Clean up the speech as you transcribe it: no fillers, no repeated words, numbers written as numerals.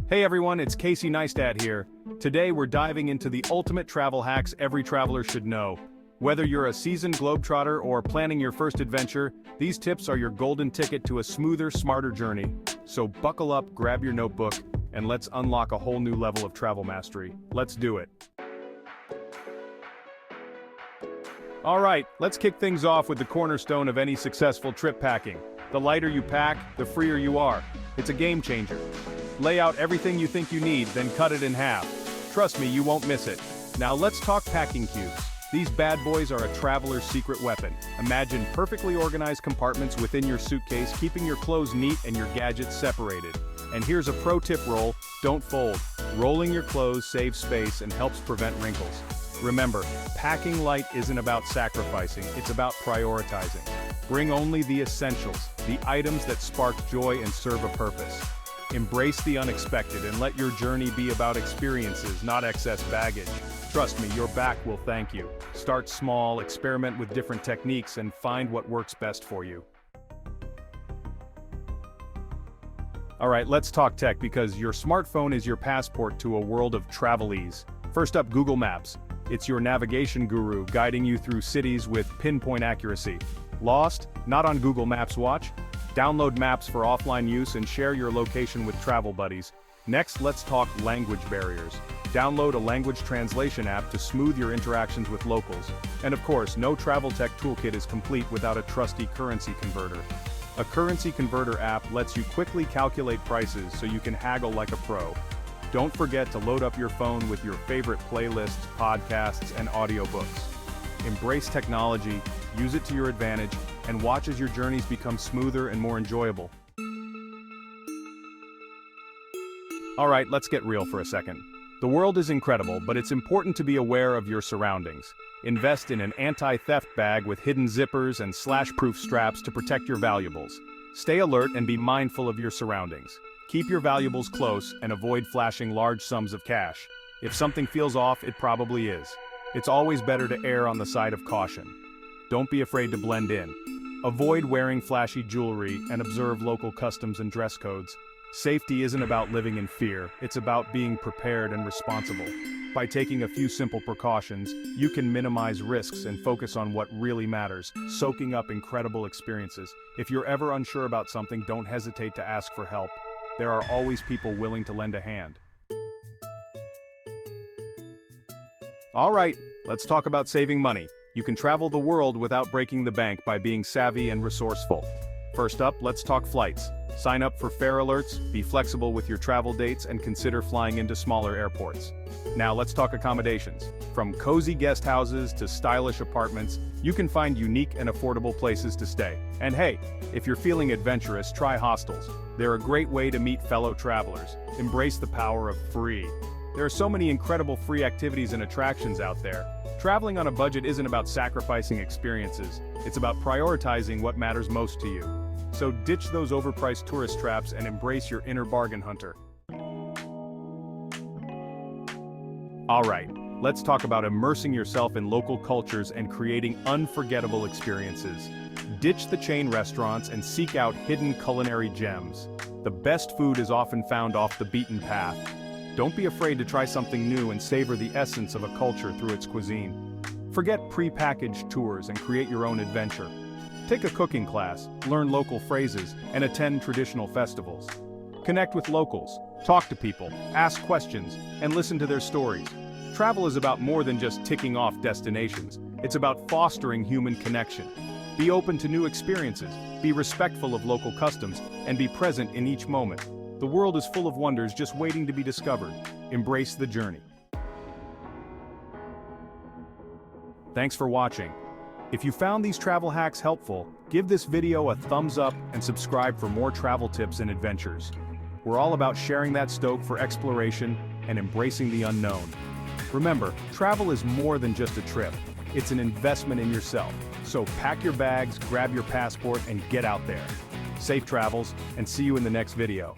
Hey everyone, it's Casey Neistat here. Today we're diving into the ultimate travel hacks every traveler should know. Whether you're a seasoned globetrotter or planning your first adventure, these tips are your golden ticket to a smoother, smarter journey. So buckle up, grab your notebook, and let's unlock a whole new level of travel mastery. Let's do it. Alright, let's kick things off with the cornerstone of any successful trip packing. The lighter you pack, the freer you are. It's a game changer. Lay out everything you think you need, then cut it in half. Trust me, you won't miss it. Now let's talk packing cubes. These bad boys are a traveler's secret weapon. Imagine perfectly organized compartments within your suitcase, keeping your clothes neat and your gadgets separated. And here's a pro tip roll: don't fold. Rolling your clothes saves space and helps prevent wrinkles. Remember, packing light isn't about sacrificing, it's about prioritizing. Bring only the essentials, the items that spark joy and serve a purpose. Embrace the unexpected and let your journey be about experiences, not excess baggage. Trust me, your back will thank you. Start small, experiment with different techniques, and find what works best for you. Alright, let's talk tech, because your smartphone is your passport to a world of travel-ease. First up, Google Maps. It's your navigation guru, guiding you through cities with pinpoint accuracy. Lost? Not on Google Maps Watch? Download maps for offline use and share your location with travel buddies. Next, let's talk language barriers. Download a language translation app to smooth your interactions with locals. And of course, no travel tech toolkit is complete without a trusty currency converter. A currency converter app lets you quickly calculate prices so you can haggle like a pro. Don't forget to load up your phone with your favorite playlists, podcasts, and audiobooks. Embrace technology, use it to your advantage, and watch as your journeys become smoother and more enjoyable. Alright, let's get real for a second. The world is incredible, but it's important to be aware of your surroundings. Invest in an anti-theft bag with hidden zippers and slash-proof straps to protect your valuables. Stay alert and be mindful of your surroundings. Keep your valuables close and avoid flashing large sums of cash. If something feels off, it probably is. It's always better to err on the side of caution. Don't be afraid to blend in. Avoid wearing flashy jewelry and observe local customs and dress codes. Safety isn't about living in fear, it's about being prepared and responsible. By taking a few simple precautions, you can minimize risks and focus on what really matters, soaking up incredible experiences. If you're ever unsure about something, don't hesitate to ask for help. There are always people willing to lend a hand. Alright, let's talk about saving money. You can travel the world without breaking the bank by being savvy and resourceful. First up, let's talk flights. Sign up for fare alerts, be flexible with your travel dates, and consider flying into smaller airports. Now let's talk accommodations. From cozy guest houses to stylish apartments, you can find unique and affordable places to stay. And hey, if you're feeling adventurous, try hostels. They're a great way to meet fellow travelers. Embrace the power of free. There are so many incredible free activities and attractions out there. Traveling on a budget isn't about sacrificing experiences, it's about prioritizing what matters most to you. So ditch those overpriced tourist traps and embrace your inner bargain hunter. Alright, let's talk about immersing yourself in local cultures and creating unforgettable experiences. Ditch the chain restaurants and seek out hidden culinary gems. The best food is often found off the beaten path. Don't be afraid to try something new and savor the essence of a culture through its cuisine. Forget pre-packaged tours and create your own adventure. Take a cooking class, learn local phrases, and attend traditional festivals. Connect with locals, talk to people, ask questions, and listen to their stories. Travel is about more than just ticking off destinations. It's about fostering human connection. Be open to new experiences, be respectful of local customs, and be present in each moment. The world is full of wonders just waiting to be discovered. Embrace the journey. Thanks for watching. If you found these travel hacks helpful, give this video a thumbs up and subscribe for more travel tips and adventures. We're all about sharing that stoke for exploration and embracing the unknown. Remember, travel is more than just a trip. It's an investment in yourself. So pack your bags, grab your passport, and get out there. Safe travels, and see you in the next video.